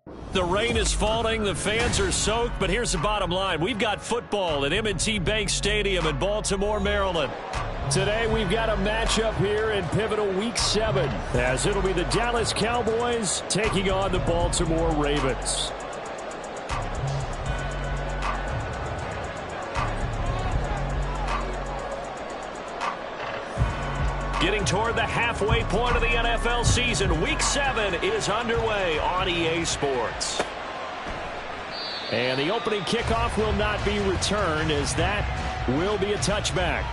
The rain is falling, the fans are soaked, but here's the bottom line. We've got football at M&T Bank Stadium in Baltimore, Maryland. Today we've got a matchup here in pivotal Week 7, as it'll be the Dallas Cowboys taking on the Baltimore Ravens. Getting toward the halfway point of the NFL season, Week 7 is underway on EA Sports. And the opening kickoff will not be returned, as that will be a touchback.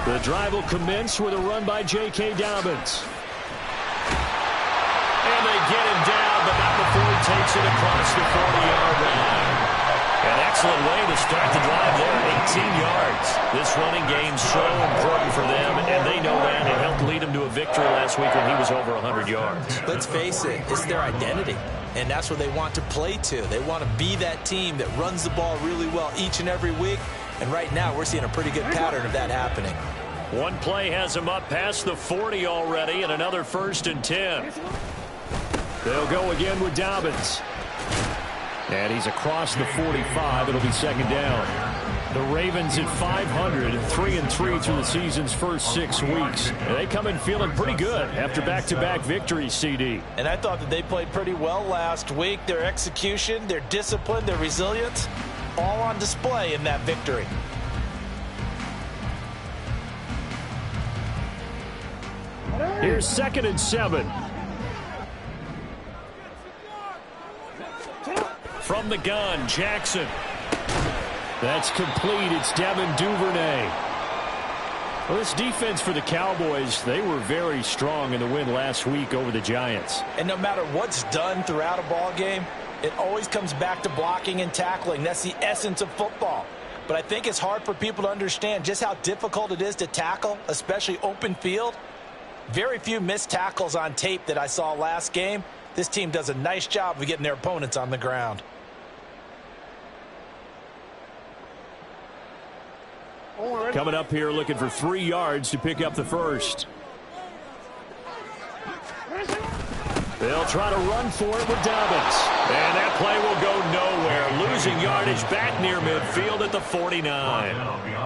The drive will commence with a run by J.K. Dobbins. And they get him down, but not before he takes it across the 40-yard line. An excellent way to start the drive there, 18 yards. This running game's so important for them, and they know that. It helped lead them to a victory last week when he was over 100 yards. Let's face it, it's their identity, and that's what they want to play to. They want to be that team that runs the ball really well each and every week, and right now we're seeing a pretty good pattern of that happening. One play has him up past the 40 already, and another 1st and 10. They'll go again with Dobbins. And he's across the 45. It'll be 2nd down. The Ravens at 500, 3-3 through the season's first 6 weeks. And they come in feeling pretty good after back-to-back victories, CD. And I thought that they played pretty well last week. Their execution, their discipline, their resilience, all on display in that victory. Here's 2nd and 7. From the gun, Jackson. That's complete. It's Devin Duvernay. Well, this defense for the Cowboys, they were very strong in the win last week over the Giants. And no matter what's done throughout a ball game, it always comes back to blocking and tackling. That's the essence of football. But I think it's hard for people to understand just how difficult it is to tackle, especially open field. Very few missed tackles on tape that I saw last game. This team does a nice job of getting their opponents on the ground. Coming up here looking for 3 yards to pick up the first. They'll try to run for it with Dobbins. And that play will go nowhere. Losing yardage back near midfield at the 49.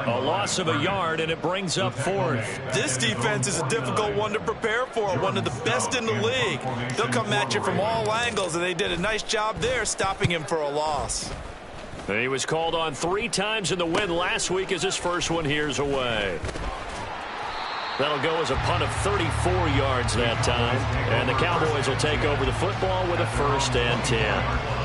A loss of a yard, and it brings up 4th. This defense is a difficult one to prepare for, one of the best in the league. They'll come at you from all angles, and they did a nice job there stopping him for a loss. He was called on 3 times in the win last week as his first one here's away. That'll go as a punt of 34 yards that time. And the Cowboys will take over the football with a 1st and 10.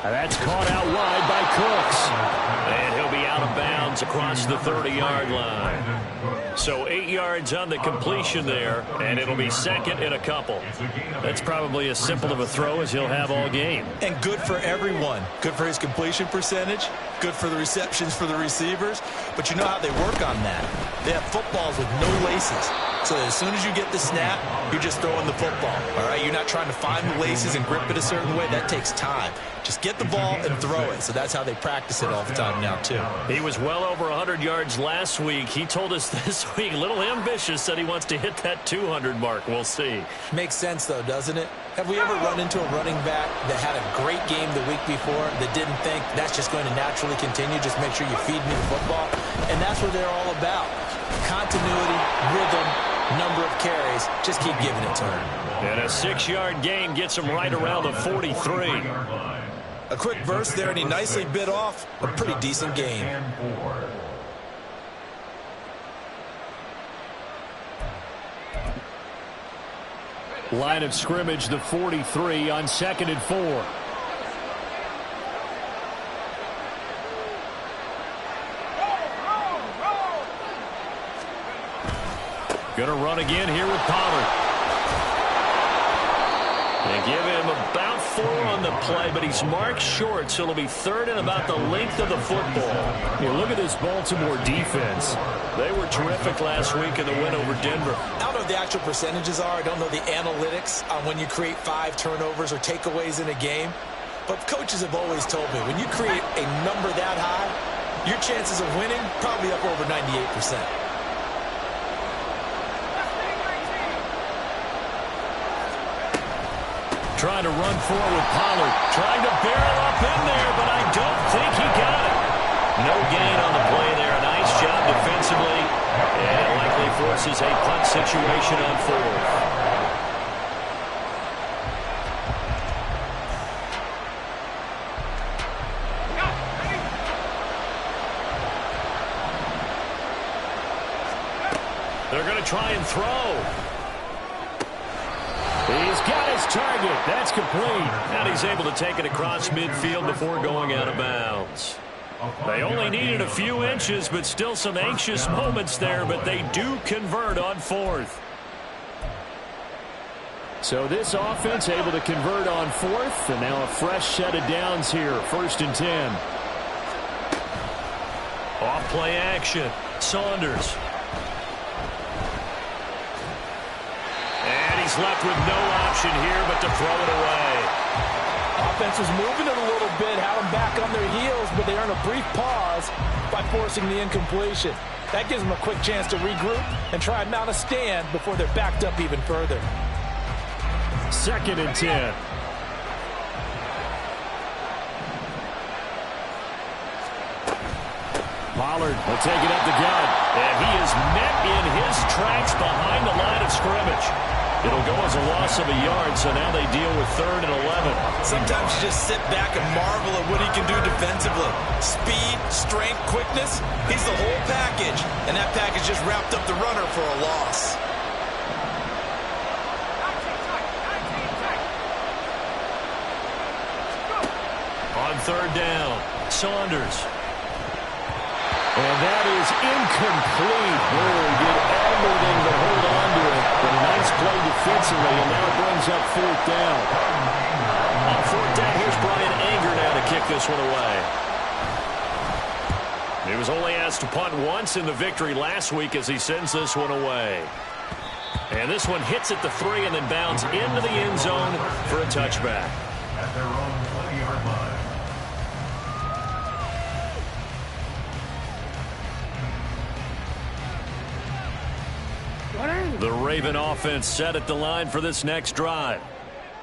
That's caught out wide by Cooks. And he'll be out of bounds across the 30-yard line. So 8 yards on the completion there, and it'll be 2nd and a couple. That's probably as simple of a throw as he'll have all game. And good for everyone. Good for his completion percentage. Good for the receptions for the receivers. But you know how they work on that. They have footballs with no laces. So as soon as you get the snap, you're just throwing the football. All right, you're not trying to find the laces and grip it a certain way. That takes time. Just get the ball and throw it. So that's how they practice it all the time now, too. He was well over 100 yards last week. He told us this week, a little ambitious, said he wants to hit that 200 mark. We'll see. Makes sense, though, doesn't it? Have we ever run into a running back that had a great game the week before that didn't think that's just going to naturally continue? Just make sure you feed me the football. And that's what they're all about. Continuity, rhythm, number of carries. Just keep giving it to him. And a 6-yard gain gets him right around the 43. A quick burst there, and he nicely bit off a pretty decent gain. Line of scrimmage, the 43 on 2nd and 4. Going to run again here with Pollard. They give him about 4 on the play, but he's marked short, so it'll be 3rd and about the length of the football. Hey, look at this Baltimore defense. They were terrific last week in the win over Denver. I don't know what the actual percentages are. I don't know the analytics on when you create 5 turnovers or takeaways in a game. But coaches have always told me, when you create a number that high, your chances of winning probably up over 98%. Trying to run forward with Pollard. Trying to barrel up in there, but I don't think he got it. No gain on the play there. A nice job defensively. And it likely forces a punt situation on 4th. They're going to try and throw. He's got his target. That's complete. And he's able to take it across midfield before going out of bounds. They only needed a few inches, but still some anxious moments there, but they do convert on 4th. So this offense able to convert on 4th, and now a fresh set of downs here, 1st and 10. Off play action. Saunders. He's left with no option here but to throw it away. Offense was moving it a little bit, had them back on their heels, but they earned a brief pause by forcing the incompletion. That gives them a quick chance to regroup and try and mount a stand before they're backed up even further. 2nd and 10. Pollard will take it up the gut, and he is met in his tracks behind the line of scrimmage. It'll go as a loss of a yard, so now they deal with 3rd and 11. Sometimes you just sit back and marvel at what he can do defensively. Speed, strength, quickness, he's the whole package. And that package just wrapped up the runner for a loss. On 3rd down, Saunders. And that is incomplete. Oh, he did everything to hold on to it. But a nice play defensively, and now brings up 4th down. On 4th down, here's Brian Anger now to kick this one away. He was only asked to punt once in the victory last week as he sends this one away. And this one hits at the 3 and then bounds into the end zone for a touchback. At their own 20-yard line. The Raven offense set at the line for this next drive.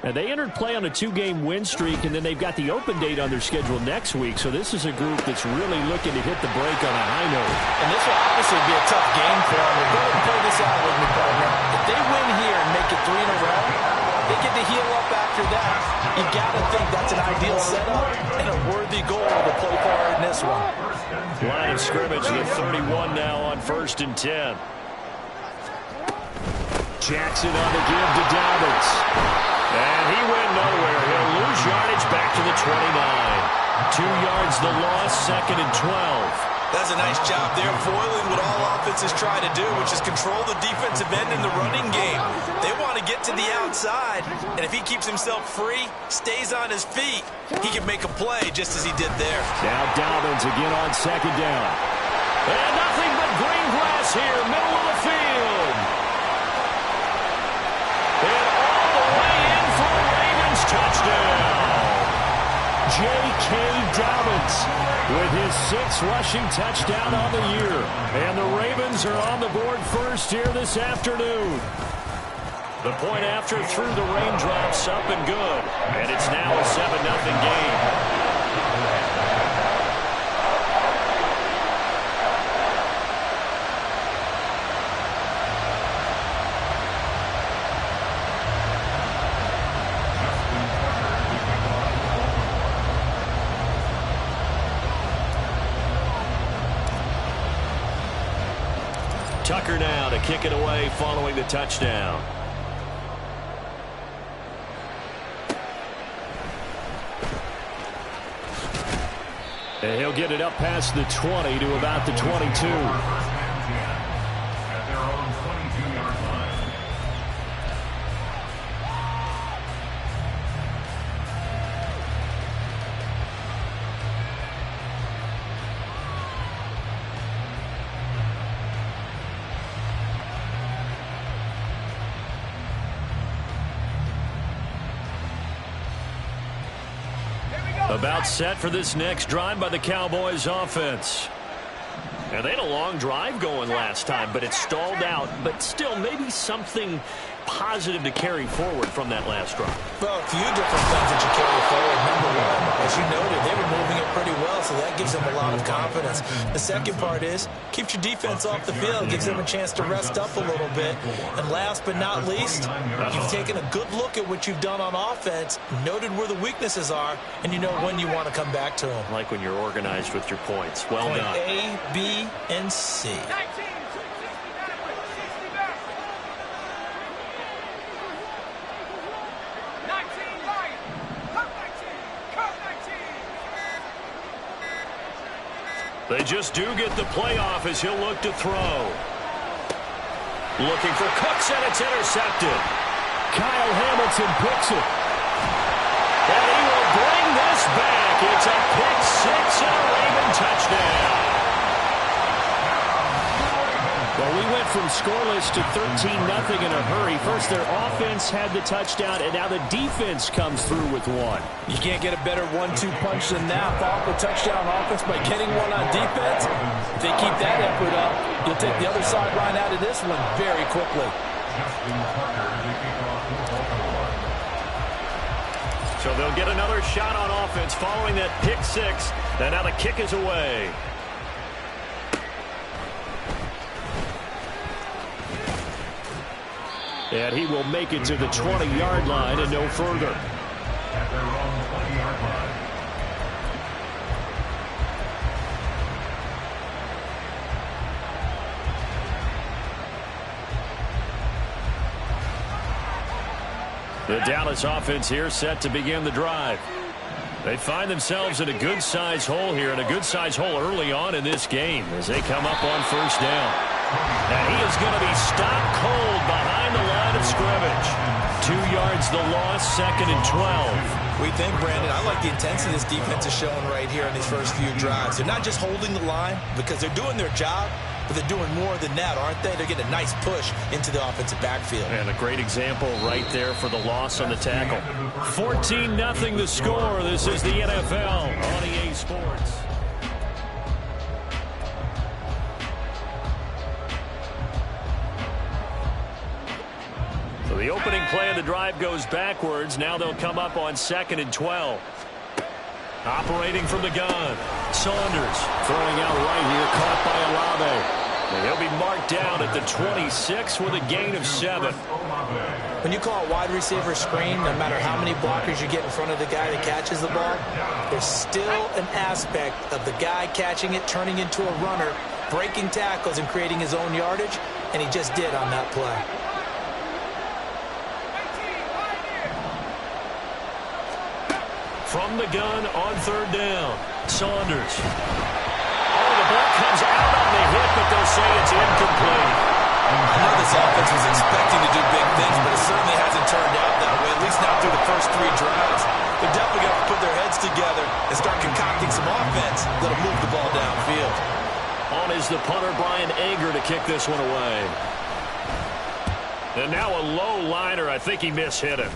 And they entered play on a 2-game win streak, and then they've got the open date on their schedule next week. So this is a group that's really looking to hit the break on a high note. And this will obviously be a tough game for them. Go ahead and play this out with me, partner. If they win here and make it 3 in a row, they get to heal up after that. You got to think that's an ideal setup and a worthy goal to play for in this one. Line of scrimmage, the 31 now on 1st and 10. Jackson on the give to Dobbins. And he went nowhere. He'll lose yardage back to the 29. 2 yards the loss, 2nd and 12. That's a nice job there, foiling what all offenses try to do, which is control the defensive end in the running game. They want to get to the outside, and if he keeps himself free, stays on his feet, he can make a play just as he did there. Now Dobbins again on 2nd down. And nothing but green grass here, middle of the field. And all the way in for a Ravens touchdown. J.K. Dobbins with his 6th rushing touchdown on the year. And the Ravens are on the board first here this afternoon. The point after through the raindrops, up and good. And it's now a 7-0 game. Tucker now to kick it away following the touchdown. And he'll get it up past the 20 to about the 22. About set for this next drive by the Cowboys offense. And they had a long drive going last time, but it stalled out. But still, maybe something positive to carry forward from that last drive. Well, a few different things that you carry forward. Number one, as you noted, they were moving it pretty well, so that gives them a lot of confidence. The second part is, keeps your defense off the field, gives them a chance to rest up a little bit. And last but not least, you've taken a good look at what you've done on offense, noted where the weaknesses are, and you know when you want to come back to them. Like when you're organized with your points. Well Point done. A, B, and C. They just do get the playoff as he'll look to throw. Looking for Cooks, and it's intercepted. Kyle Hamilton picks it. And he will bring this back. It's a pick six and a Raven touchdown. Well, we went from scoreless to 13-0 in a hurry. First, their offense had the touchdown, and now the defense comes through with one. You can't get a better 1-2 punch than that. Follow up a touchdown offense by getting one on defense. If they keep that effort up, you'll take the other sideline out of this one very quickly. So they'll get another shot on offense following that pick six, and now the kick is away. And he will make it to the 20-yard line and no further. At their own 20-yard line. The Dallas offense here set to begin the drive. They find themselves in a good-sized hole here, and a good-sized hole early on in this game as they come up on first down. And he is going to be stopped cold behind the line of scrimmage. 2 yards the loss, 2nd and 12. We think, Brandon, I like the intensity this defense is showing right here in these first few drives. They're not just holding the line because they're doing their job, but they're doing more than that, aren't they? They're getting a nice push into the offensive backfield. And a great example right there for the loss on the tackle. 14-0 the score. This is the NFL on EA Sports. So the opening play of the drive goes backwards. Now they'll come up on 2nd and 12. Operating from the gun. Saunders throwing out right here, caught by Olave. And he'll be marked down at the 26 with a gain of 7. When you call a wide receiver screen, no matter how many blockers you get in front of the guy that catches the ball, there's still an aspect of the guy catching it, turning into a runner, breaking tackles and creating his own yardage, and he just did on that play. From the gun on 3rd down, Saunders. Oh, the ball comes out on the hit, but they'll say it's incomplete. I know this offense was expecting to do big things, but it certainly hasn't turned out that way, at least not through the first 3 drives. They're definitely going to put their heads together and start concocting some offense that'll move the ball downfield. On is the punter, Brian Anger, to kick this one away. And now a low liner. I think he mishit him.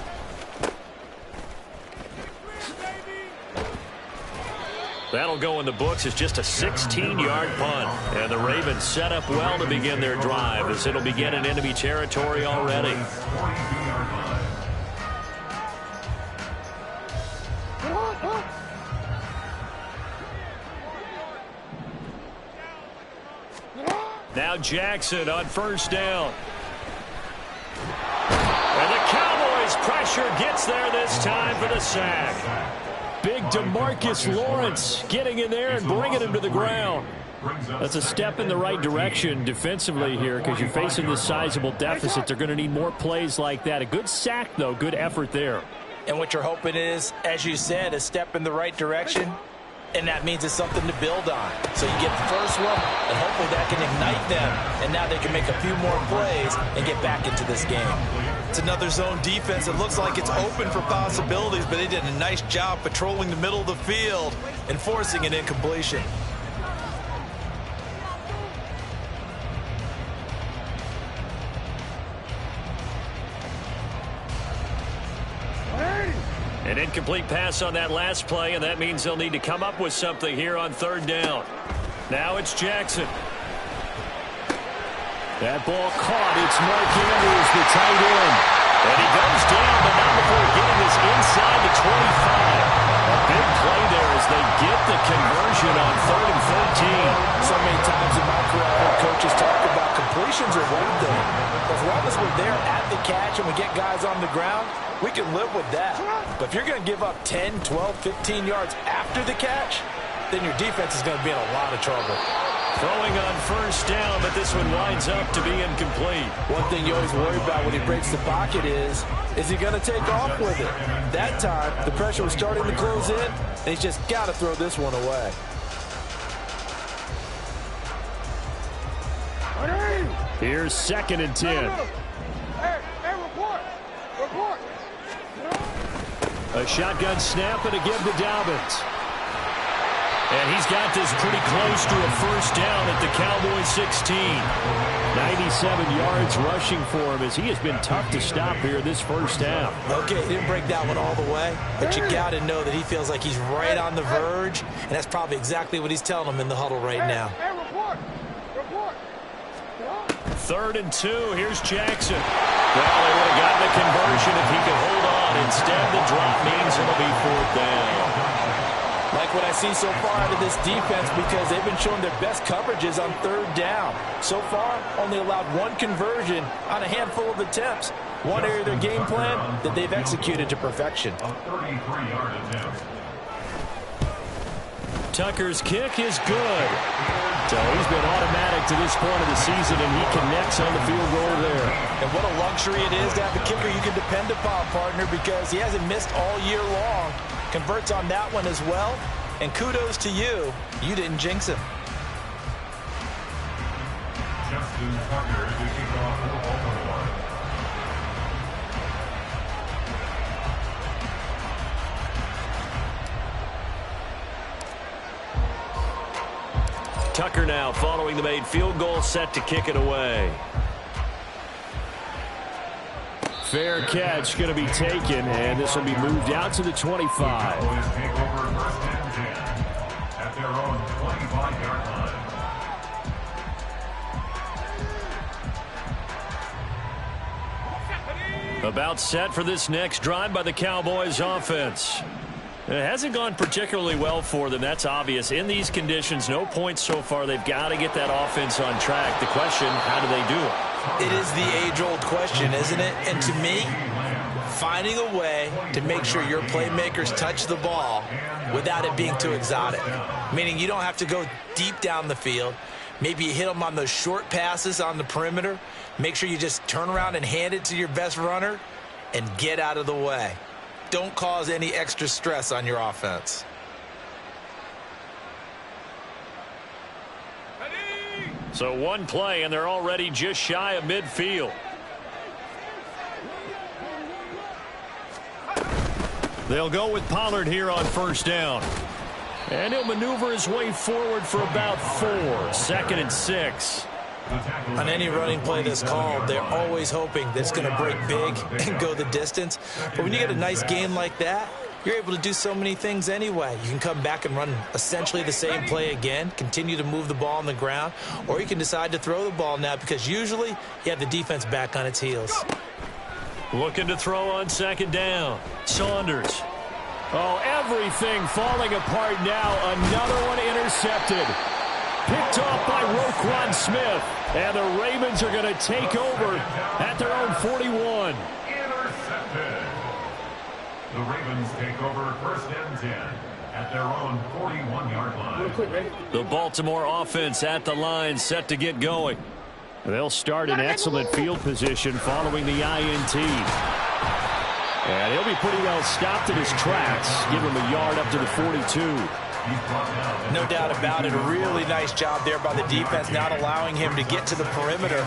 That'll go in the books as just a 16-yard punt. And the Ravens set up well to begin their drive as it'll begin in enemy territory already. Now Jackson on 1st down. And the Cowboys pressure gets there this time for the sack. Big DeMarcus Lawrence getting in there and bringing him to the ground. That's a step in the right direction defensively here because you're facing this sizable deficit. They're going to need more plays like that. A good sack, though. Good effort there. And what you're hoping is, as you said, a step in the right direction. And that means it's something to build on. So you get the first one, and hopefully that can ignite them. And now they can make a few more plays and get back into this game. It's another zone defense. It looks like it's open for possibilities, but they did a nice job patrolling the middle of the field and forcing an incompletion. An incomplete pass on that last play, and that means they'll need to come up with something here on third down. Now it's Jackson. That ball caught. It's Mark Andrews, the tight end. And he goes down, but not before getting this inside the 25. A big play there as they get the conversion on 3rd and 13. So many times in my career, I heard coaches talk about completions are one thing. As long as we're there at the catch and we get guys on the ground, we can live with that. But if you're going to give up 10, 12, 15 yards after the catch, then your defense is going to be in a lot of trouble. Throwing on first down, but this one winds up to be incomplete. One thing you always worry about when he breaks the pocket is he going to take off with it? That time, the pressure was starting to close in, and he's just got to throw this one away. Here's 2nd and 10. A shotgun snap and a give to Dobbins. And he's got this pretty close to a first down at the Cowboys 16. 97 yards rushing for him as he has been tough to stop here this first half. Okay, he didn't break that one all the way, but you got to know that he feels like he's right on the verge, and that's probably exactly what he's telling them in the huddle right now. 3rd and 2. Here's Jackson. Well, they would have gotten the conversion if he could hold on. Instead, the drop means it'll be 4th down. Like what I see so far out of this defense because they've been showing their best coverages on 3rd down. So far, only allowed 1 conversion on a handful of attempts. One area of their game plan that they've executed to perfection. Tucker's kick is good. So he's been automatic to this point of the season, and he connects on the field goal there. And what a luxury it is to have a kicker you can depend upon, partner, because he hasn't missed all year long. Converts on that one as well. And kudos to you. You didn't jinx him. Justin Tucker to kick off for Baltimore. Tucker now following the made field goal, set to kick it away. Fair catch going to be taken, and this will be moved out to the 25. Cowboys take over 1st and 10 at their own 25-yard line. About set for this next drive by the Cowboys offense. It hasn't gone particularly well for them. That's obvious. In these conditions, no points so far. They've got to get that offense on track. The question, how do they do it? It is the age-old question, isn't it? And to me, finding a way to make sure your playmakers touch the ball without it being too exotic. Meaning you don't have to go deep down the field. Maybe you hit them on those short passes on the perimeter. Make sure you just turn around and hand it to your best runner and get out of the way. Don't cause any extra stress on your offense. So one play, and they're already just shy of midfield. They'll go with Pollard here on first down. And he'll maneuver his way forward for about 4. 2nd and 6. On any running play that's called, they're always hoping that it's going to break big and go the distance. But when you get a nice game like that, you're able to do so many things anyway. You can come back and run essentially the same play again, continue to move the ball on the ground, or you can decide to throw the ball now because usually you have the defense back on its heels. Looking to throw on 2nd down. Saunders. Oh, everything falling apart now. Another one intercepted. Picked off by Roquan Smith. And the Ravens are going to take over at their own 41. Intercepted. The Ravens take over 1st and 10 at their own 41-yard line. The Baltimore offense at the line, set to get going. They'll start in excellent field position following the INT. And he'll be pretty well stopped in his tracks. Give him a yard up to the 42. No doubt about it. A really nice job there by the defense, not allowing him to get to the perimeter.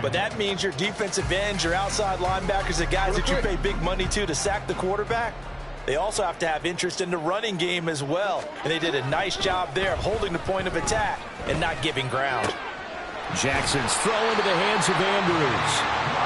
But that means your defensive ends, your outside linebackers, the guys that you pay big money to sack the quarterback, they also have to have interest in the running game as well. And they did a nice job there of holding the point of attack and not giving ground. Jackson's throw into the hands of Andrews.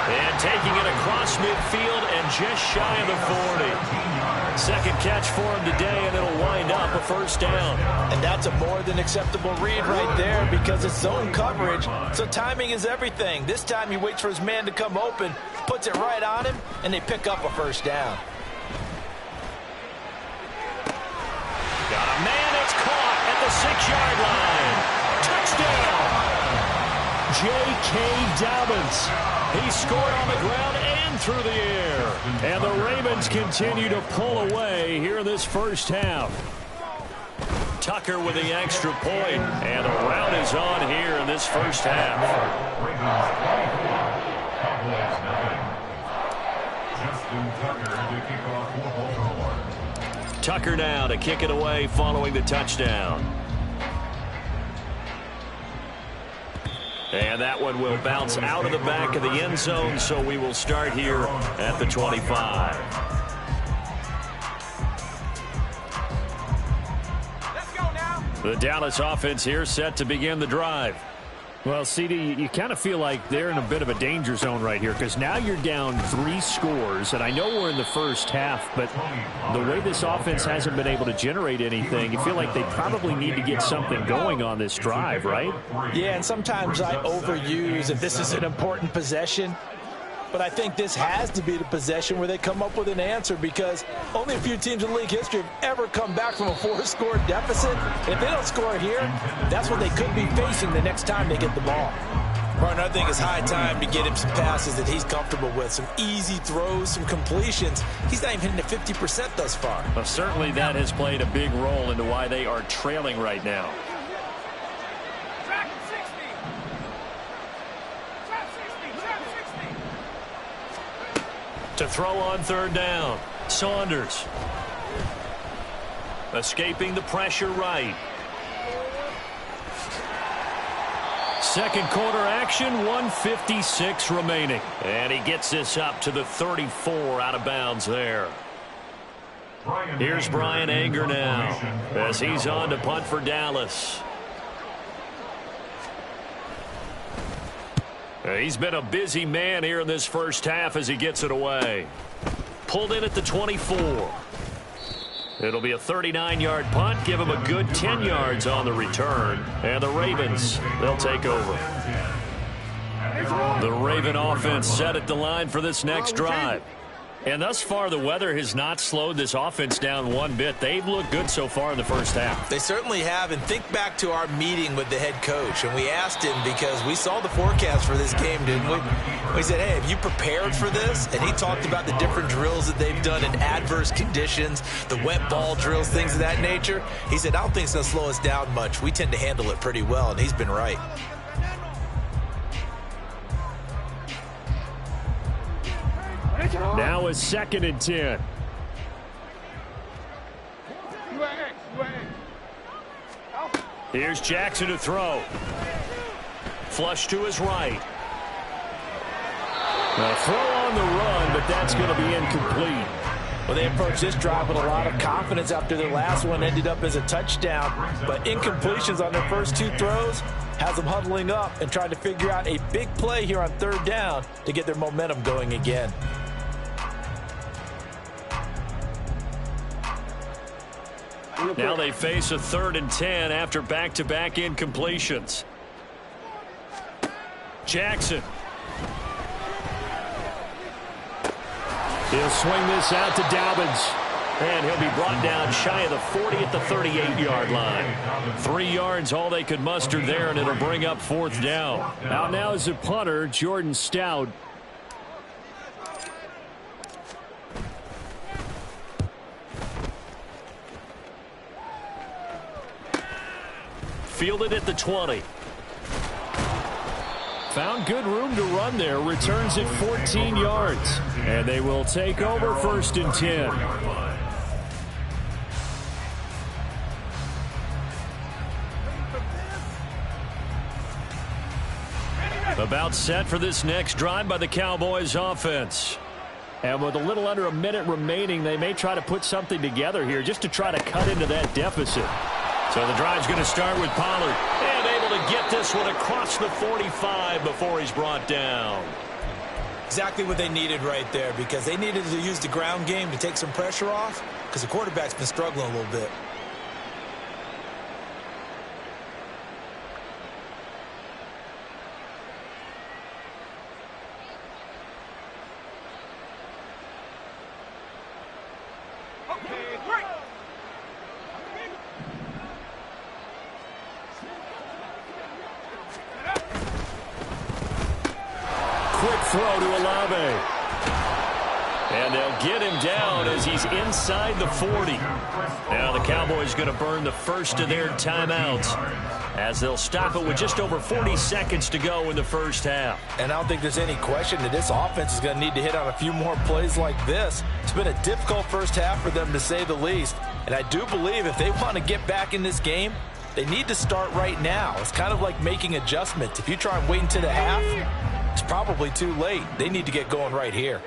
And taking it across midfield and just shy of the 40. Second catch for him today, and it'll wind up a first down. And that's a more than acceptable read right there because it's zone coverage, so timing is everything. This time he waits for his man to come open, puts it right on him, and they pick up a first down. Got a man, it's caught at the 6-yard line. Touchdown! J.K. Dobbins. He scored on the ground and through the air. And the Ravens continue to pull away here in this first half. Tucker with the extra point. And the rout is on here in this first half. Tucker now to kick it away following the touchdown. And that one will bounce out of the back of the end zone, so we will start here at the 25. Let's go now. The Dallas offense here set to begin the drive. Well, CD, you kind of feel like they're in a bit of a danger zone right here because now you're down 3 scores, and I know we're in the first half, but the way this offense hasn't been able to generate anything, you feel like they probably need to get something going on this drive, right? Yeah, and sometimes I overuse if this is an important possession, but I think this has to be the possession where they come up with an answer because only a few teams in league history have ever come back from a 4-score deficit. If they don't score here, that's what they could be facing the next time they get the ball. Martin, I think it's high time to get him some passes that he's comfortable with, some easy throws, some completions. He's not even hitting at 50% thus far. Well, certainly that has played a big role into why they are trailing right now. Track 60. Track 60. Track 60. To throw on third down, Saunders. Escaping the pressure right. Second quarter action, 1:56 remaining. And he gets this up to the 34 out of bounds there. Here's Brian Anger now as he's on to punt for Dallas. He's been a busy man here in this first half as he gets it away. Pulled in at the 24. It'll be a 39-yard punt. Give him a good 10 yards on the return. And the Ravens, they'll take over. The Raven offense set at the line for this next drive. And thus far, the weather has not slowed this offense down one bit. They've looked good so far in the first half. They certainly have. And think back to our meeting with the head coach. And we asked him because we saw the forecast for this game, didn't we? We said, hey, have you prepared for this? And he talked about the different drills that they've done in adverse conditions, the wet ball drills, things of that nature. He said, I don't think it's going to slow us down much. We tend to handle it pretty well. And he's been right. Now a 2nd and 10. Here's Jackson to throw. Flush to his right. A throw on the run, but that's going to be incomplete. Well, they approached this drive with a lot of confidence after their last one ended up as a touchdown. But incompletions on their first 2 throws has them huddling up and trying to figure out a big play here on third down to get their momentum going again. Now they face a 3rd and 10 after back-to-back incompletions. Jackson. He'll swing this out to Dobbins. And he'll be brought down shy of the 40 at the 38-yard line. 3 yards, all they could muster there, and it'll bring up 4th down. Out now is the punter, Jordan Stout. fielded at the 20. Found good room to run there. Returns it 14 yards. And they will take over 1st and 10. About set for this next drive by the Cowboys offense. And with a little under a minute remaining, they may try to put something together here just to try to cut into that deficit. So the drive's going to start with Pollard. And able to get this one across the 45 before he's brought down. Exactly what they needed right there, because they needed to use the ground game to take some pressure off, because the quarterback's been struggling a little bit. Quick throw to Olave. And they'll get him down as he's inside the 40. Now the Cowboys going to burn the first of their timeouts as they'll stop it with just over 40 seconds to go in the first half. And I don't think there's any question that this offense is going to need to hit on a few more plays like this. It's been a difficult first half for them, to say the least. And I do believe if they want to get back in this game, they need to start right now. It's kind of like making adjustments. If you try and wait until the half, it's probably too late. They need to get going right here.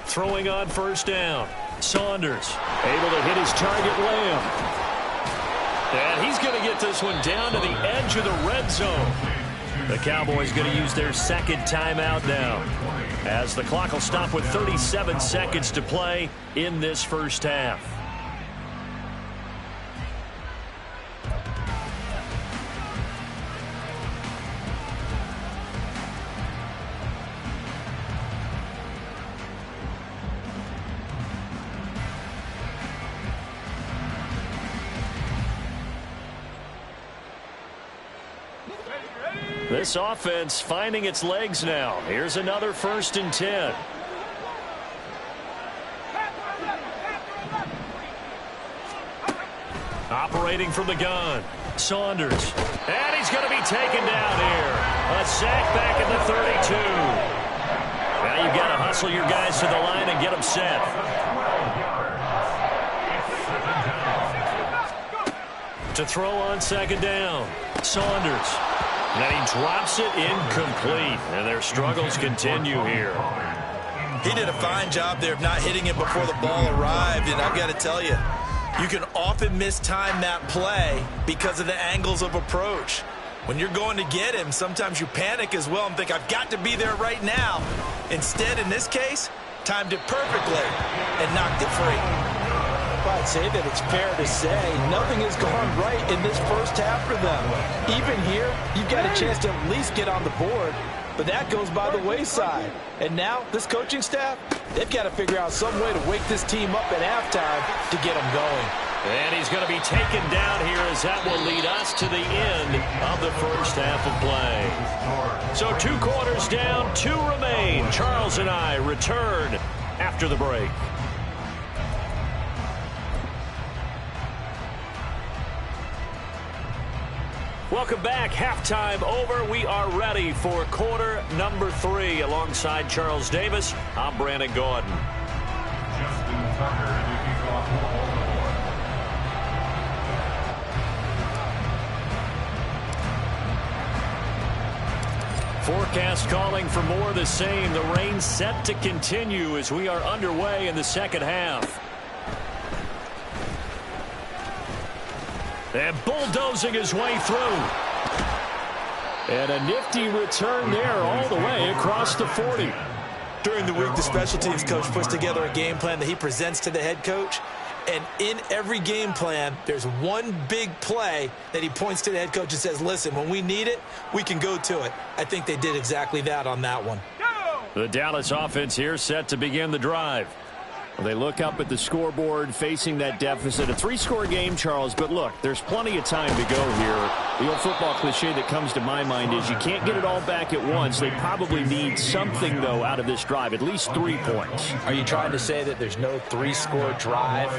Throwing on first down. Saunders able to hit his target, Lamb. And he's going to get this one down to the edge of the red zone. The Cowboys going to use their second timeout now, as the clock will stop with 37 seconds to play in this first half. This offense finding its legs now. Here's another 1st and 10. Operating from the gun. Saunders. And he's going to be taken down here. A sack back at the 32. Now you've got to hustle your guys to the line and get them set. To throw on second down. Saunders. And he drops it incomplete. And their struggles continue here. He did a fine job there of not hitting it before the ball arrived. And I've got to tell you, you can often mistime that play because of the angles of approach. When you're going to get him, sometimes you panic as well and think, I've got to be there right now. Instead, in this case, timed it perfectly and knocked it free. I'd say that it's fair to say nothing has gone right in this first half for them. Even here, you've got a chance to at least get on the board, but that goes by the wayside. And now, this coaching staff, they've got to figure out some way to wake this team up at halftime to get them going. And he's going to be taken down here, as that will lead us to the end of the first half of play. So 2 quarters down, 2 remain. Charles and I return after the break. Welcome back. Halftime over. We are ready for quarter number 3. Alongside Charles Davis, I'm Brandon Gordon. Justin Tucker to kick off the ball. Forecast calling for more of the same. The rain set to continue as we are underway in the second half. And bulldozing his way through. And a nifty return there all the way across the 40. During the week, the special teams coach puts together a game plan that he presents to the head coach. And in every game plan, there's one big play that he points to the head coach and says, listen, when we need it, we can go to it. I think they did exactly that on that one. The Dallas offense here set to begin the drive. They look up at the scoreboard facing that deficit. A 3-score game, Charles, but look, there's plenty of time to go here. The old football cliche that comes to my mind is you can't get it all back at once. They probably need something, though, out of this drive, at least 3 points. Are you trying to say that there's no 3-score drive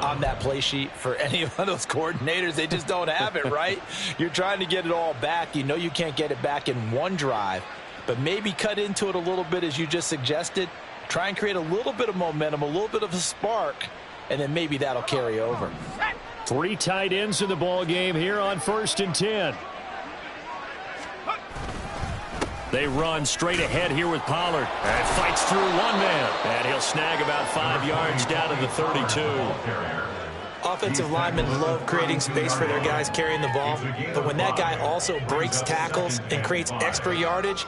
on that play sheet for any of those coordinators? They just don't have it, right? You're trying to get it all back. You know you can't get it back in one drive, but maybe cut into it a little bit as you just suggested. Try and create a little bit of momentum, a little bit of a spark, and then maybe that'll carry over. 3 tight ends in the ball game here on 1st and 10. They run straight ahead here with Pollard. And fights through one man. And he'll snag about 5 yards down to the 32. Offensive linemen love creating space for their guys carrying the ball, but when that guy also breaks tackles and creates extra yardage,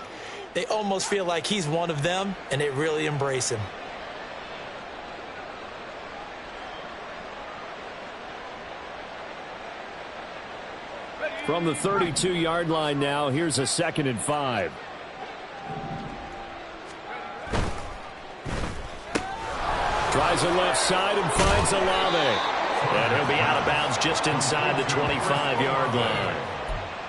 they almost feel like he's one of them, and they really embrace him. From the 32-yard line now, here's a 2nd and 5. Tries the left side and finds Olave. And he'll be out of bounds just inside the 25-yard line.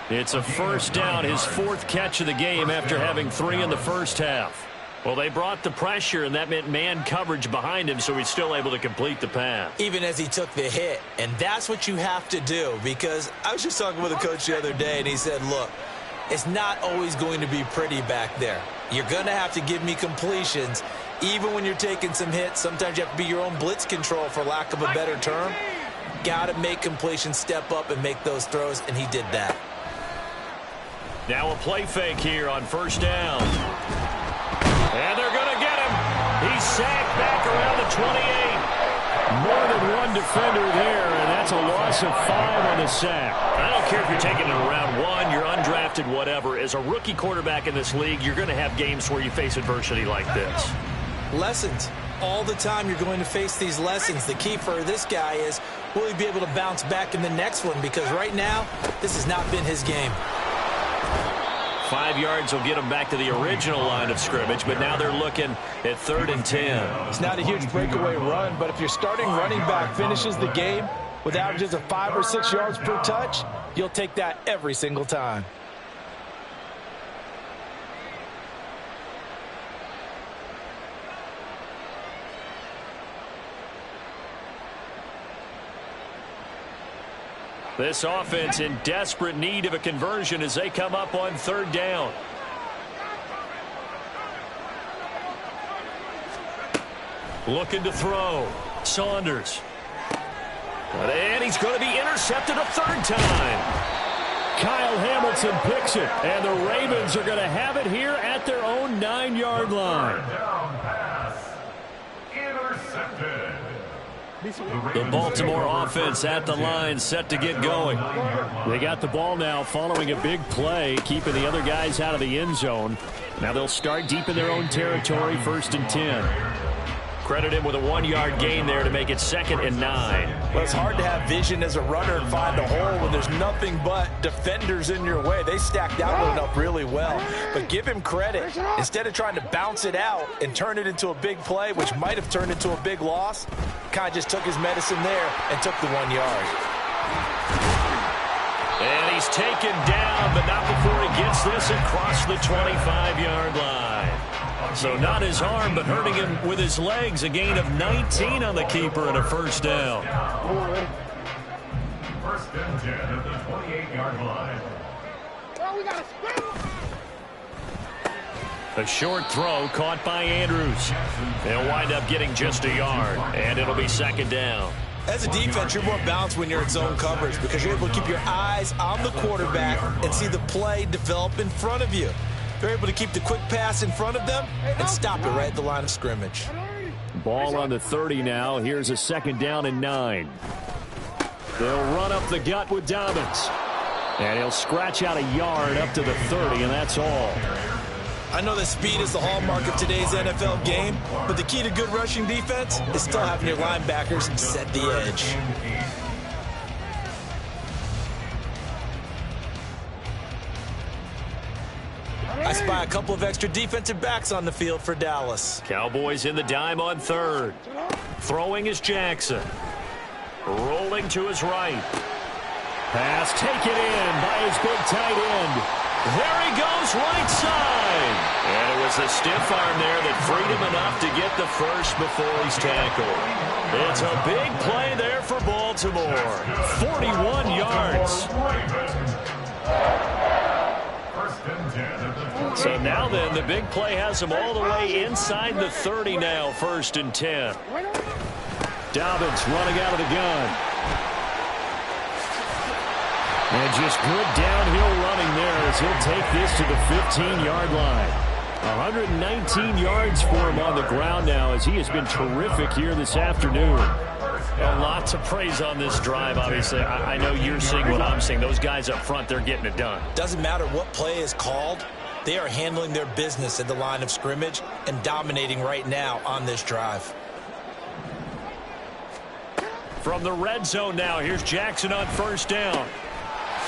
It's a 1st down, his 4th catch of the game after having 3 in the first half. Well, they brought the pressure, and that meant man coverage behind him, so he's still able to complete the pass. Even as he took the hit, and that's what you have to do, because I was just talking with a coach the other day, and he said, look, it's not always going to be pretty back there. You're going to have to give me completions, even when you're taking some hits. Sometimes you have to be your own blitz control, for lack of a better term. Got to make completions step up and make those throws, and he did that. Now a play fake here on 1st down. And they're going to get him. He's sacked back around the 28. More than one defender there, and that's a loss of 5 on the sack. I don't care if you're taking it in round 1, you're undrafted, whatever. As a rookie quarterback in this league, you're going to have games where you face adversity like this. Lessons. All the time you're going to face these lessons. The key for this guy is, will he be able to bounce back in the next one? Because right now, this has not been his game. 5 yards will get them back to the original line of scrimmage, but now they're looking at 3rd and 10. It's not a huge breakaway run, but if your starting running back finishes the game with averages of 5 or 6 yards per touch, you'll take that every single time. This offense in desperate need of a conversion as they come up on 3rd down. Looking to throw. Saunders. And he's going to be intercepted a 3rd time. Kyle Hamilton picks it. And the Ravens are going to have it here at their own 9-yard line. Down pass. Intercepted. The Baltimore offense at the line, set to get going. They got the ball now following a big play, keeping the other guys out of the end zone. Now they'll start deep in their own territory, 1st and 10. Credit him with a 1-yard gain there to make it 2nd and 9. Well, it's hard to have vision as a runner and find a hole when there's nothing but defenders in your way. They stacked that one up really well. But give him credit. Instead of trying to bounce it out and turn it into a big play, which might have turned into a big loss, kind of just took his medicine there and took the 1 yard. And he's taken down, but not before he gets this across the 25-yard line. So not his arm, but hurting him with his legs. A gain of 19 on the keeper and a 1st down. 1st and 10 at the 28-yard line. Oh, we got a scramble. A short throw caught by Andrews. They'll wind up getting just a yard, and it'll be 2nd down. As a defense, you're more balanced when you're in zone coverage because you're able to keep your eyes on the quarterback and see the play develop in front of you. They're able to keep the quick pass in front of them and stop it right at the line of scrimmage. Ball on the 30 now. Here's a 2nd down and 9. They'll run up the gut with Dobbins. And he'll scratch out a yard up to the 30, and that's all. I know that speed is the hallmark of today's NFL game, but the key to good rushing defense is still having your linebackers set the edge. I spy a couple of extra defensive backs on the field for Dallas. Cowboys in the dime on third. Throwing is Jackson. Rolling to his right. Pass taken in by his big tight end. There he goes, right side. And it was the stiff arm there that freed him enough to get the first before he's tackled. It's a big play there for Baltimore. 41 yards. So now then, the big play has them all the way inside the 30 now, 1st and 10. Dobbins running out of the gun. And just good downhill running there as he'll take this to the 15-yard line. 119 yards for him on the ground now as he has been terrific here this afternoon. A lot to praise on this drive, obviously. I know you're seeing what I'm seeing. Those guys up front, they're getting it done. Doesn't matter what play is called. They are handling their business at the line of scrimmage and dominating right now on this drive. From the red zone now, here's Jackson on 1st down.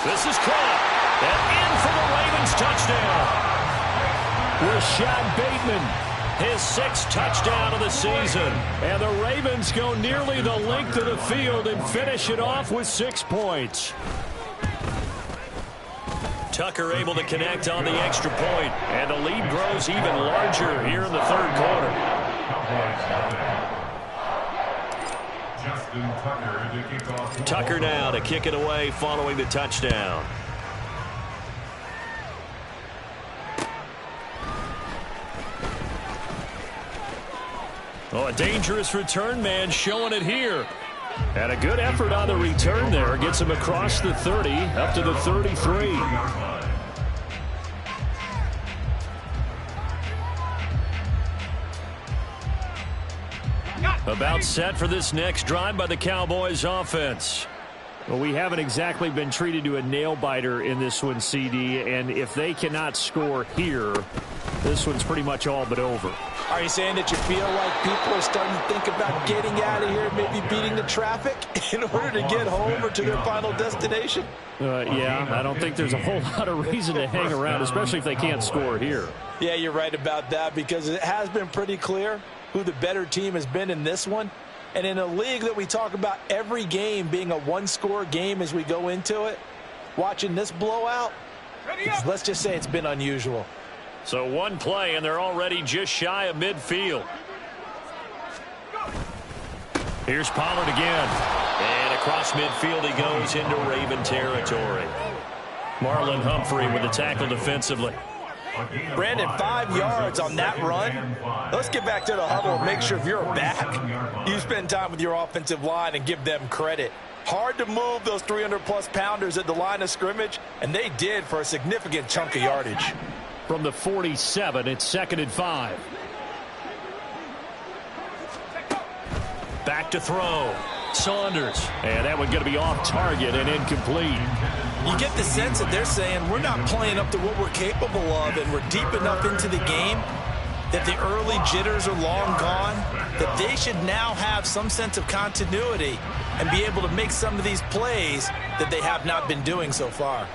This is caught. And in for the Ravens touchdown. Rashad Bateman, his 6th touchdown of the season. And the Ravens go nearly the length of the field and finish it off with 6 points. Tucker able to connect on the extra point, and the lead grows even larger here in the 3rd quarter. Tucker now to kick it away following the touchdown. Oh, a dangerous return man showing it here. And a good effort on the return there. Gets him across the 30, up to the 33. About set for this next drive by the Cowboys offense. Well, we haven't exactly been treated to a nail-biter in this one, CD. And if they cannot score here, this one's pretty much all but over. Are you saying that you feel like people are starting to think about getting out of here, maybe beating the traffic in order to get home or to their final destination? Yeah, I don't think there's a whole lot of reason to hang around, especially if they can't score here. Yeah, you're right about that because it has been pretty clear who the better team has been in this one. And in a league that we talk about every game being a one-score game as we go into it, watching this blowout, let's just say it's been unusual. So one play, and they're already just shy of midfield. Here's Pollard again. And across midfield he goes into Raven territory. Marlon Humphrey with the tackle defensively. Brandon, 5 yards on that run. Let's get back to the huddle and make sure if you're back, you spend time with your offensive line and give them credit. Hard to move those 300-plus pounders at the line of scrimmage, and they did for a significant chunk of yardage. From the 47, it's 2nd and 5. Back to throw. Saunders. And that one going to be off target and incomplete. You get the sense that they're saying we're not playing up to what we're capable of, and we're deep enough into the game that the early jitters are long gone, that they should now have some sense of continuity and be able to make some of these plays that they have not been doing so far.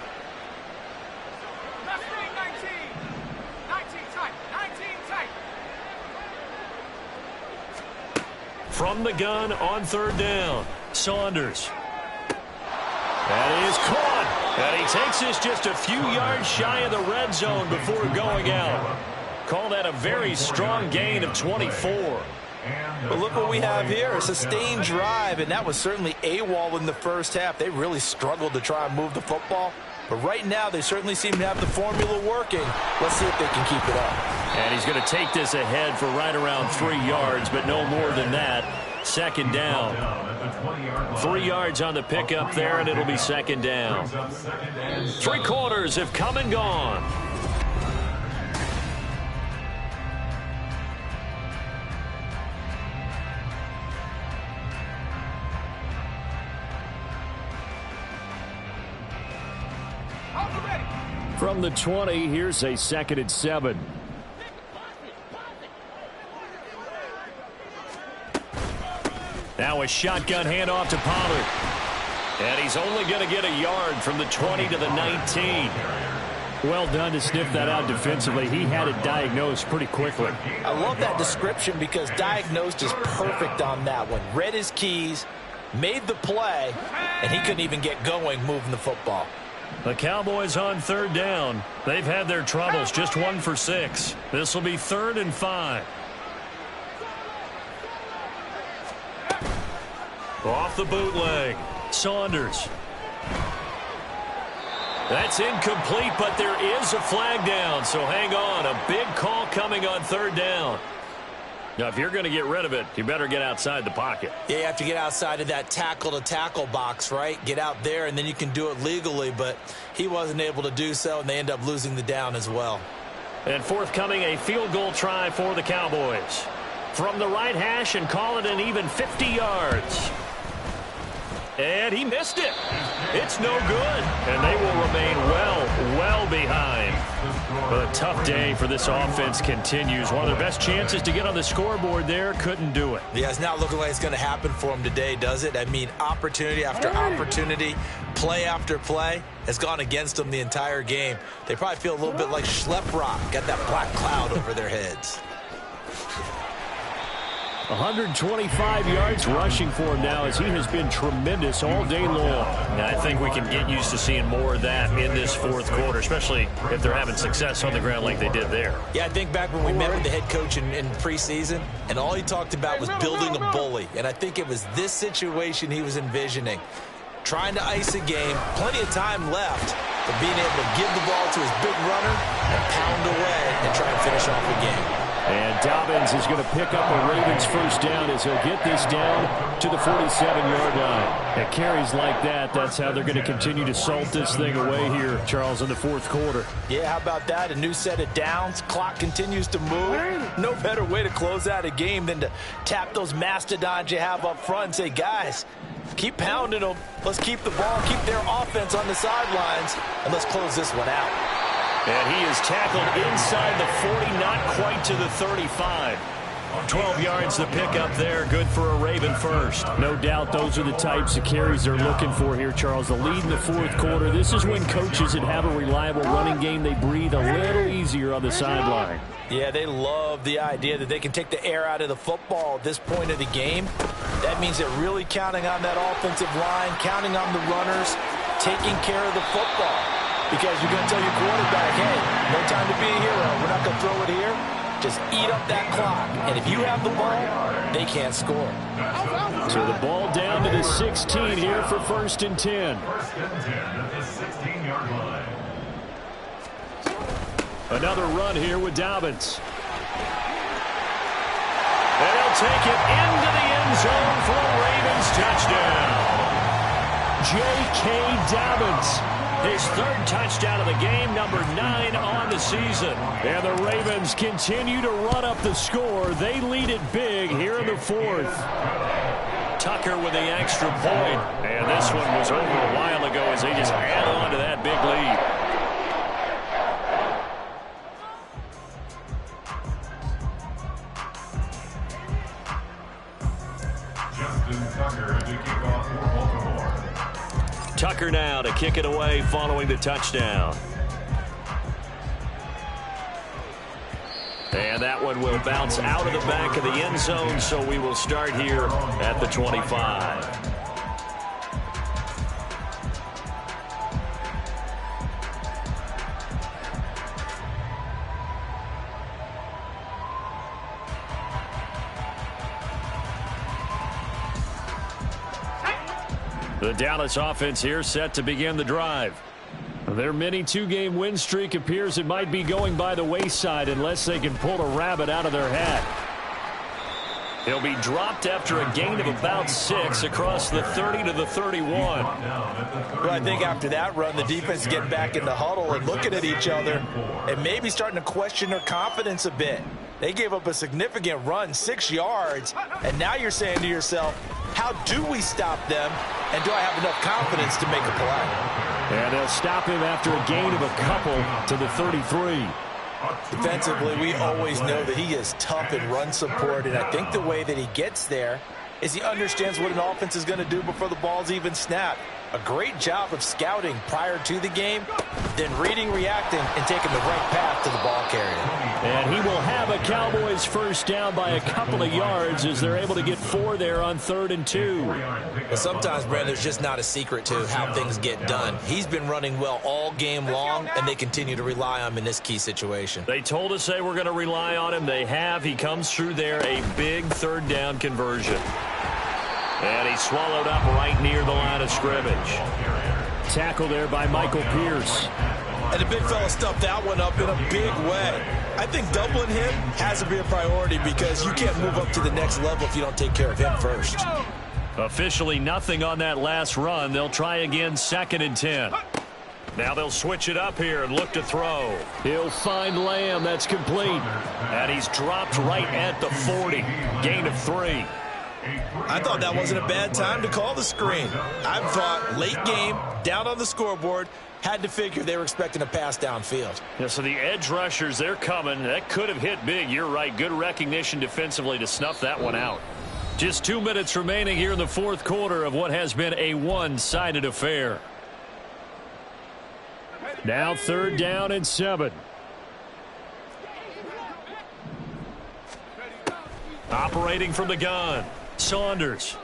From the gun on 3rd down, Saunders. That is caught. And he takes this just a few yards shy of the red zone before going out. Call that a very strong gain of 24. But look what we have here, a sustained drive, and that was certainly AWOL in the first half. They really struggled to try and move the football. But right now, they certainly seem to have the formula working. Let's see if they can keep it up. And he's going to take this ahead for right around 3 yards, but no more than that. 2nd down. 3 yards on the pickup there, and it'll be 2nd down. 3 quarters have come and gone. From the 20, here's a 2nd and 7. Now a shotgun handoff to Pollard. And he's only going to get a yard from the 20 to the 19. Well done to sniff that out defensively. He had it diagnosed pretty quickly. I love that description because diagnosed is perfect on that one. Read his keys, made the play, and he couldn't even get going moving the football. The Cowboys on third down. They've had their troubles, just 1 for 6. This will be 3rd and 5. Off the bootleg, Saunders. That's incomplete, but there is a flag down, so hang on. A big call coming on 3rd down. Now, if you're going to get rid of it, you better get outside the pocket. Yeah, you have to get outside of that tackle-to-tackle box, right? Get out there, and then you can do it legally, but he wasn't able to do so, and they end up losing the down as well. And forthcoming, a field goal try for the Cowboys. From the right hash and call it an even 50 yards. And he missed it. It's no good. And they will remain well behind. But a tough day for this offense continues. One of their best chances to get on the scoreboard there, couldn't do it. Yeah, it's not looking like it's going to happen for them today, does it? I mean, opportunity after opportunity, play after play has gone against them the entire game. They probably feel a little bit like Schlepp-Rock, got that black cloud over their heads. 125 yards rushing for him now as he has been tremendous all day long. And I think we can get used to seeing more of that in this 4th quarter, especially if they're having success on the ground like they did there. Yeah, I think back when we met with the head coach in preseason, and all he talked about was building a bully. And I think it was this situation he was envisioning. Trying to ice a game, plenty of time left, but being able to give the ball to his big runner and pound away and try and finish off the game. And Dobbins is going to pick up a Ravens first down as he'll get this down to the 47-yard line. And carries like that, that's how they're going to continue to salt this thing away here, Charles, in the 4th quarter. Yeah, how about that? A new set of downs. Clock continues to move. No better way to close out a game than to tap those mastodons you have up front and say, guys, keep pounding them. Let's keep the ball, keep their offense on the sidelines, and let's close this one out. And he is tackled inside the 40, not quite to the 35. 12 yards to pick up there. Good for a Raven first. No doubt those are the types of carries they're looking for here, Charles. The lead in the 4th quarter. This is when coaches that have a reliable running game, they breathe a little easier on the sideline. Yeah, they love the idea that they can take the air out of the football at this point of the game. That means they're really counting on that offensive line, counting on the runners, taking care of the football. Because you're going to tell your quarterback, hey, no time to be a hero. We're not going to throw it here. Just eat up that clock. And if you have the ball, they can't score. So the ball down to the 16 here for 1st and 10. 1st and 10 at the 16-yard line. Another run here with Dobbins. And he'll take it into the end zone for a Ravens touchdown. J.K. Dobbins. His 3rd touchdown of the game, number 9 on the season. And the Ravens continue to run up the score. They lead it big here in the 4th. Tucker with the extra point. And this one was over a while ago as they just add on to that big Justin Tucker to kick off for Baltimore. Tucker now to kick it away following the touchdown. And that one will bounce out of the back of the end zone, so we will start here at the 25. The Dallas offense here set to begin the drive. Their mini 2-game win streak appears it might be going by the wayside unless they can pull a rabbit out of their hat. He'll be dropped after a gain of about 6 across the 30 to the 31. Well, I think after that run, the defense is getting back in the huddle and looking at each other and maybe starting to question their confidence a bit. They gave up a significant run, 6 yards, and now you're saying to yourself, how do we stop them, and do I have enough confidence to make a play? And they'll stop him after a gain of a couple to the 33. Defensively, we always know that he is tough in run support, and I think the way that he gets there is he understands what an offense is going to do before the ball's even snapped. A great job of scouting prior to the game, then reading, reacting, and taking the right path to the ball carrier. And he will have a Cowboys first down by a couple of yards as they're able to get 4 there on 3rd and 2. But sometimes, Brad, there's just not a secret to how things get done. He's been running well all game long, and they continue to rely on him in this key situation. They told us they were going to rely on him. They have. He comes through there, a big 3rd down conversion. And he's swallowed up right near the line of scrimmage. Tackle there by Michael Pierce. And the big fella stuffed that one up in a big way. I think doubling him has to be a priority because you can't move up to the next level if you don't take care of him first. Officially nothing on that last run. They'll try again, 2nd and 10. Now they'll switch it up here and look to throw. He'll find Lamb. That's complete. And he's dropped right at the 40. Gain of 3. I thought that wasn't a bad time to call the screen. I thought late game, down on the scoreboard, had to figure they were expecting a pass downfield. Yeah, so the edge rushers, they're coming. That could have hit big. You're right. Good recognition defensively to snuff that one out. Just 2 minutes remaining here in the 4th quarter of what has been a one-sided affair. Now 3rd down and 7. Operating from the gun. Saunders.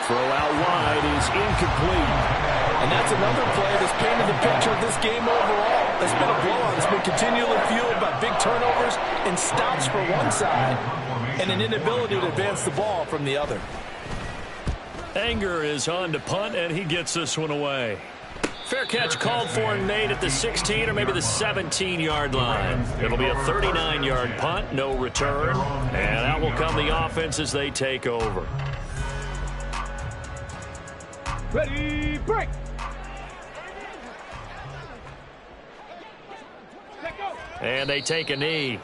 Throw out wide is incomplete. And that's another play that's painted the picture of this game overall. It's been a blowout. It's been continually fueled by big turnovers and stops for one side and an inability to advance the ball from the other. Anger is on to punt, and he gets this one away. Fair catch called for and made at the 16 or maybe the 17-yard line. It'll be a 39-yard punt, no return. And out will come the offense as they take over. Ready, break. And they take a knee.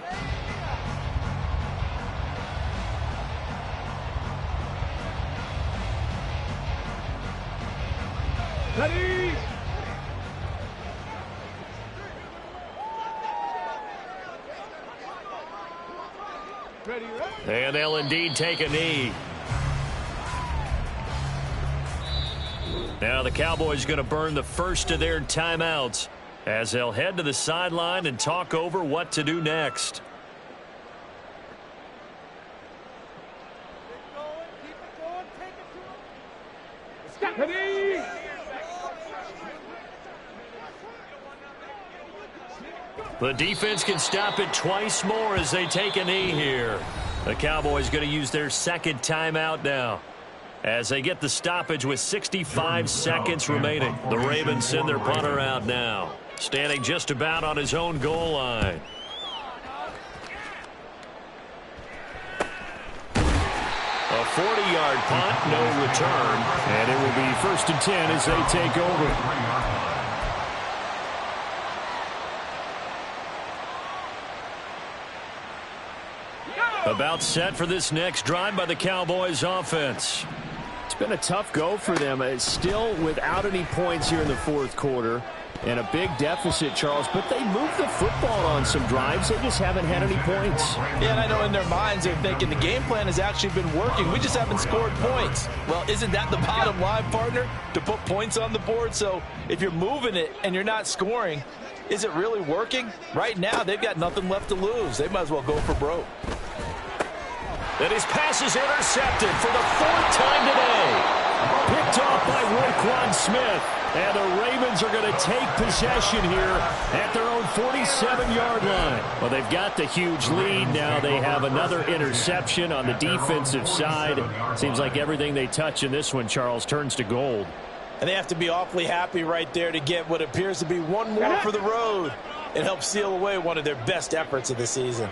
Ready. Ready, ready. And they'll indeed take a knee. Now the Cowboys going to burn the first of their timeouts as they'll head to the sideline and talk over what to do next. Ready. The defense can stop it twice more as they take a knee here. The Cowboys going to use their 2nd timeout now as they get the stoppage with 65 seconds remaining. The Ravens send their punter out now, standing just about on his own goal line. A 40-yard punt, no return, and it will be 1st and 10 as they take over. About set for this next drive by the Cowboys offense. It's been a tough go for them. It's still without any points here in the 4th quarter and a big deficit, Charles, but they moved the football on some drives. They just haven't had any points. Yeah, and I know in their minds they're thinking the game plan has actually been working. We just haven't scored points. Well, isn't that the bottom line, partner? To put points on the board? So if you're moving it and you're not scoring, is it really working? Right now, they've got nothing left to lose. They might as well go for broke. And his pass is intercepted for the 4th time today. Picked off by Roquan Smith. And the Ravens are going to take possession here at their own 47-yard line. Well, they've got the huge lead. Now they have another interception on the defensive side. Seems like everything they touch in this one, Charles, turns to gold. And they have to be awfully happy right there to get what appears to be one more for the road and help seal away one of their best efforts of the season.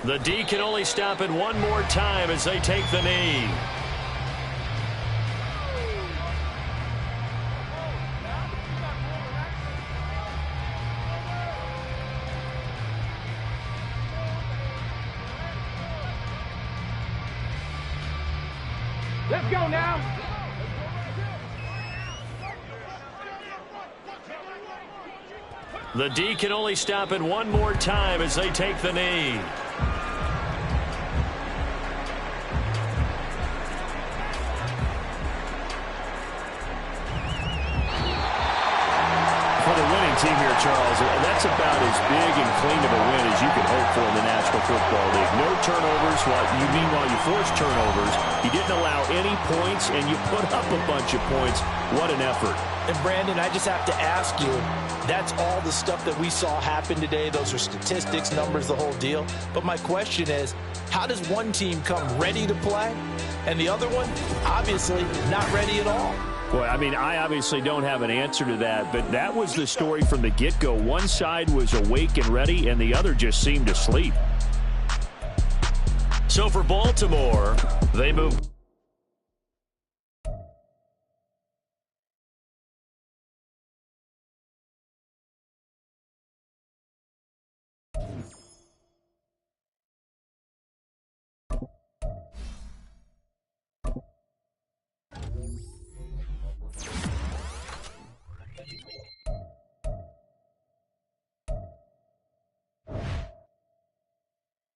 The D can only stop it one more time as they take the knee. Let's go now. The D can only stop it one more time as they take the knee. team here, Charles, and that's about as big and clean of a win as you could hope for in the National Football League. No turnovers. While you forced turnovers, you didn't allow any points, and you put up a bunch of points. What an effort. And, Brandon, I just have to ask you, that's all the stuff that we saw happen today. Those are statistics, numbers, the whole deal. But my question is, how does one team come ready to play, and the other one, obviously, not ready at all? Boy, I mean, I obviously don't have an answer to that, but that was the story from the get-go. One side was awake and ready, and the other just seemed asleep. So for Baltimore, they move.